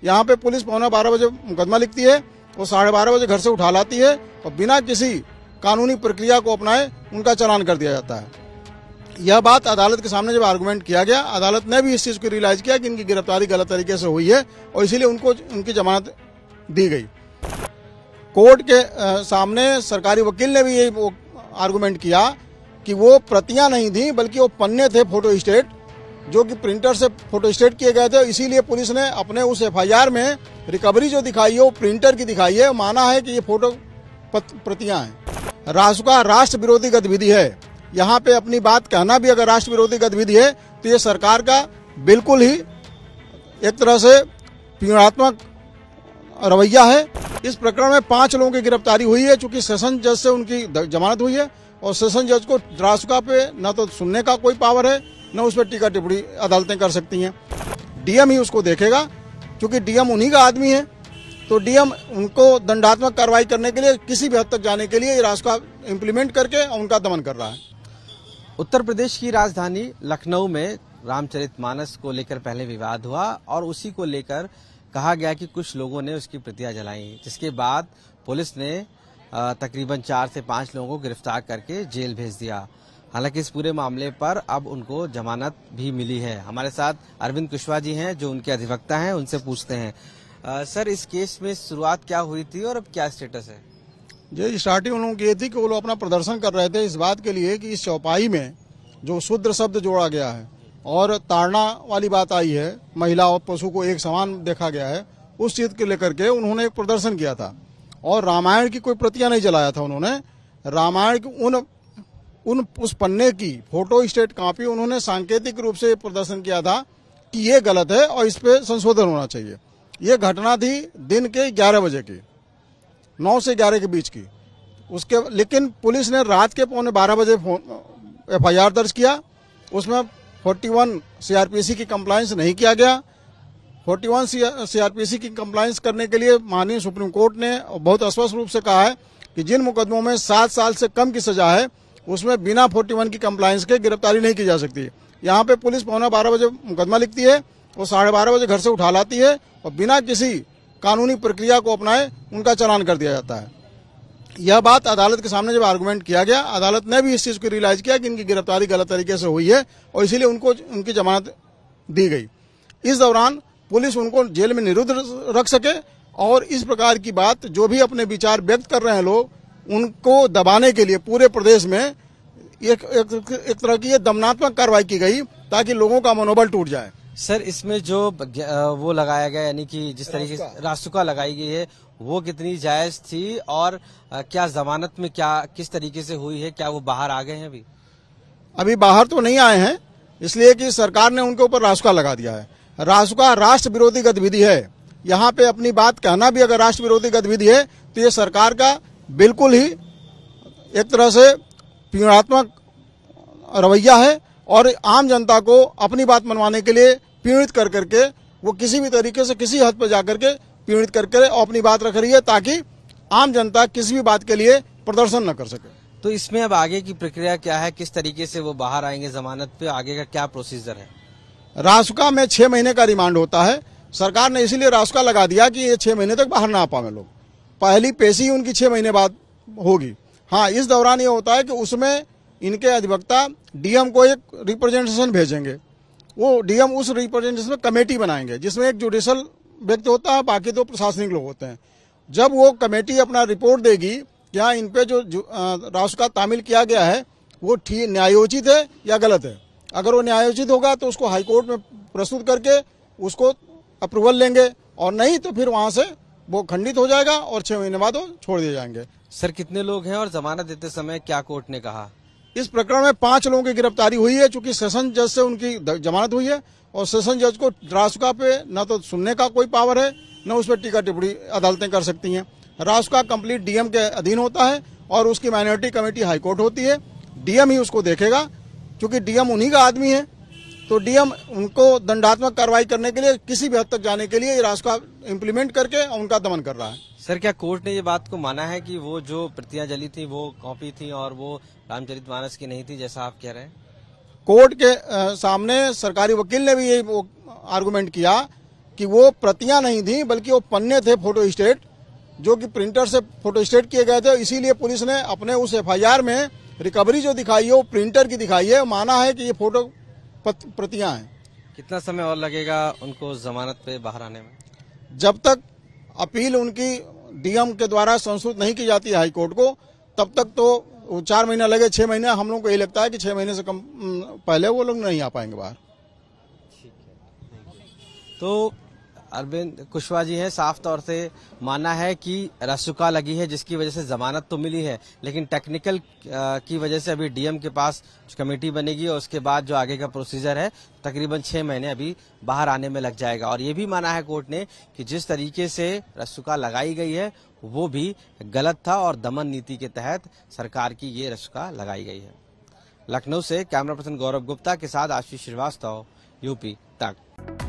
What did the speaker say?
यहाँ पे पुलिस 11:15 बजे मुकदमा लिखती है, वो 12:30 बजे घर से उठा लाती है और बिना किसी कानूनी प्रक्रिया को अपनाए उनका चालान कर दिया जाता है। यह बात अदालत के सामने जब आर्गुमेंट किया गया, अदालत ने भी इस चीज को रियलाइज किया कि इनकी गिरफ्तारी गलत तरीके से हुई है और इसीलिए उनको उनकी जमानत दी गई। कोर्ट के सामने सरकारी वकील ने भी ये आर्गुमेंट किया कि वो प्रतियां नहीं थी बल्कि वो पन्ने थे फोटो स्टेट, जो कि प्रिंटर से फोटो स्टेट किए गए थे। इसीलिए पुलिस ने अपने उस एफआईआर में रिकवरी जो दिखाई है वो प्रिंटर की दिखाई है, माना है कि ये फोटो प्रतियां हैं। रासुका राष्ट्र विरोधी गतिविधि है। यहाँ पे अपनी बात कहना भी अगर राष्ट्र विरोधी गतिविधि है तो ये सरकार का बिल्कुल ही एक तरह से पीड़ात्मक रवैया है। इस प्रकरण में 5 लोगों की गिरफ्तारी हुई है, चूंकि सेशन जज से उनकी जमानत हुई है और सेशन जज को रासुका पे न तो सुनने का कोई पावर है न उस पर टीका टिप्पणी अदालतें कर सकती हैं। डीएम ही उसको देखेगा, क्योंकि डीएम उन्हीं का आदमी है, तो डीएम उनको दंडात्मक कार्रवाई करने के लिए किसी भी हद तक जाने के लिए रासुका इम्प्लीमेंट करके उनका दमन कर रहा है। उत्तर प्रदेश की राजधानी लखनऊ में रामचरितमानस को लेकर पहले विवाद हुआ और उसी को लेकर कहा गया कि कुछ लोगों ने उसकी प्रतियां जलाई, जिसके बाद पुलिस ने तकरीबन 4 से 5 लोगों को गिरफ्तार करके जेल भेज दिया। हालांकि इस पूरे मामले पर अब उनको जमानत भी मिली है। हमारे साथ अरविंद कुशवाहा जी हैं जो उनके अधिवक्ता हैं, उनसे पूछते हैं। सर, इस केस में शुरुआत क्या हुई थी और अब क्या स्टेटस है? जी, स्टार्टिंग उन लोगों की ये थी कि वो लोग अपना प्रदर्शन कर रहे थे इस बात के लिए कि इस चौपाई में जो शूद्र शब्द जोड़ा गया है और ताड़ना वाली बात आई है, महिला और पशु को एक समान देखा गया है, उस चीज को लेकर के उन्होंने एक प्रदर्शन किया था और रामायण की कोई प्रतियां नहीं जलाया था। उन्होंने रामायण की उस पन्ने की फोटो स्टेट कॉपी उन्होंने सांकेतिक रूप से प्रदर्शन किया था कि ये गलत है और इस पे संशोधन होना चाहिए। ये घटना थी दिन के 11 बजे की, 9 से 11 के बीच की। लेकिन पुलिस ने रात के 11:15 बजे एफआईआर दर्ज किया। उसमें 41 सीआरपीसी की कंप्लायंस नहीं किया गया। 41 सीआरपीसी की कंप्लायंस करने के लिए माननीय सुप्रीम कोर्ट ने बहुत स्पष्ट रूप से कहा है कि जिन मुकदमों में 7 साल से कम की सजा है उसमें बिना 41 की कंप्लायंस के गिरफ्तारी नहीं की जा सकती। यहाँ पे पुलिस 11:15 बजे मुकदमा लिखती है, वो 12:30 बजे घर से उठा लाती है और बिना किसी कानूनी प्रक्रिया को अपनाए उनका चालान कर दिया जाता है। यह बात अदालत के सामने जब आर्गुमेंट किया गया, अदालत ने भी इस चीज को रियलाइज किया कि इनकी गिरफ्तारी गलत तरीके से हुई है और इसीलिए उनको उनकी जमानत दी गई। इस दौरान पुलिस उनको जेल में निरुद्ध रख सके और इस प्रकार की बात जो भी अपने विचार व्यक्त कर रहे हैं लोग, उनको दबाने के लिए पूरे प्रदेश में एक तरह की ये दमनात्मक कार्रवाई की गई ताकि लोगों का मनोबल टूट जाए। सर, इसमें जो वो लगाया गया, यानी कि जिस तरीके से रासुका लगाई गई है, वो कितनी जायज थी और क्या जमानत में क्या किस तरीके से हुई है? क्या वो बाहर आ गए हैं? अभी बाहर तो नहीं आए हैं, इसलिए कि सरकार ने उनके ऊपर रासुका लगा दिया है। रासुका राष्ट्र विरोधी गतिविधि है। यहाँ पे अपनी बात कहना भी अगर राष्ट्र विरोधी गतिविधि है तो ये सरकार का बिल्कुल ही एक तरह से पीड़ात्मक रवैया है और आम जनता को अपनी बात मनवाने के लिए पीड़ित कर करके वो किसी भी तरीके से किसी हद पर जाकर के पीड़ित करके और अपनी बात रख रही है ताकि आम जनता किसी भी बात के लिए प्रदर्शन न कर सके। तो इसमें अब आगे की प्रक्रिया क्या है? किस तरीके से वो बाहर आएंगे जमानत पे? आगे का क्या प्रोसीजर है? रासुका में 6 महीने का रिमांड होता है। सरकार ने इसीलिए रासुका लगा दिया कि ये 6 महीने तक बाहर ना आ पाए लोग। पहली पेशी उनकी 6 महीने बाद होगी। हाँ, इस दौरान ये होता है कि उसमें इनके अधिवक्ता डीएम को एक रिप्रेजेंटेशन भेजेंगे। वो डीएम उस रिप्रेजेंटेशन में कमेटी बनाएंगे जिसमें एक जुडिशल व्यक्ति होता है, बाकी 2 प्रशासनिक लोग होते हैं। जब वो कमेटी अपना रिपोर्ट देगी कि हाँ, इन पे जो रासुका तामील किया गया है वो ठीक न्यायोचित है या गलत है, अगर वो न्यायोचित होगा तो उसको हाईकोर्ट में प्रस्तुत करके उसको अप्रूवल लेंगे और नहीं तो फिर वहां से वो खंडित हो जाएगा और 6 महीने बाद वो छोड़ दिए जाएंगे। सर, कितने लोग हैं और जमानत देते समय क्या कोर्ट ने कहा? इस प्रकरण में 5 लोगों की गिरफ्तारी हुई है, चूंकि सेशन जज से उनकी जमानत हुई है और सेशन जज को रासुका पे न तो सुनने का कोई पावर है न उस पर टीका टिप्पणी अदालतें कर सकती हैं। रासुका कंप्लीट डीएम के अधीन होता है और उसकी माइनॉरिटी कमेटी हाईकोर्ट होती है। डीएम ही उसको देखेगा, क्योंकि डीएम उन्हीं का आदमी है, तो डीएम उनको दंडात्मक कार्रवाई करने के लिए किसी भी हद तक जाने के लिए रासुका इम्प्लीमेंट करके उनका दमन कर रहा है। सर, क्या कोर्ट ने ये बात को माना है कि वो जो प्रतियां जली थी वो कॉपी थी और वो रामचरितमानस की नहीं थी, जैसा आप कह रहे हैं? कोर्ट के सामने सरकारी वकील ने भी ये आर्गुमेंट किया कि वो प्रतियां नहीं थी बल्कि वो पन्ने थे फोटोस्टेट, जो कि प्रिंटर से फोटोस्टेट किए गए थे। इसीलिए पुलिस ने अपने उस एफआईआर में रिकवरी जो दिखाई है वो प्रिंटर की दिखाई है, माना है कि ये फोटो प्रतियां हैं। कितना समय और लगेगा उनको जमानत पे बाहर आने में? जब तक अपील उनकी डीएम के द्वारा संस्तुत नहीं की जाती है हाईकोर्ट को, तब तक तो 4 महीना लगे, 6 महीने। हम लोग को यही लगता है कि 6 महीने से कम पहले वो लोग नहीं आ पाएंगे बाहर। तो अरविंद कुशवाहा जी हैं, साफ तौर से मानना है कि रस्सुका लगी है जिसकी वजह से जमानत तो मिली है, लेकिन टेक्निकल की वजह से अभी डीएम के पास कमेटी बनेगी और उसके बाद जो आगे का प्रोसीजर है तकरीबन 6 महीने अभी बाहर आने में लग जाएगा। और ये भी माना है कोर्ट ने कि जिस तरीके से रस्सुका लगाई गई है वो भी गलत था और दमन नीति के तहत सरकार की ये रस्सुका लगाई गई है। लखनऊ से कैमरा पर्सन गौरव गुप्ता के साथ आशीष श्रीवास्तव, यूपी तक।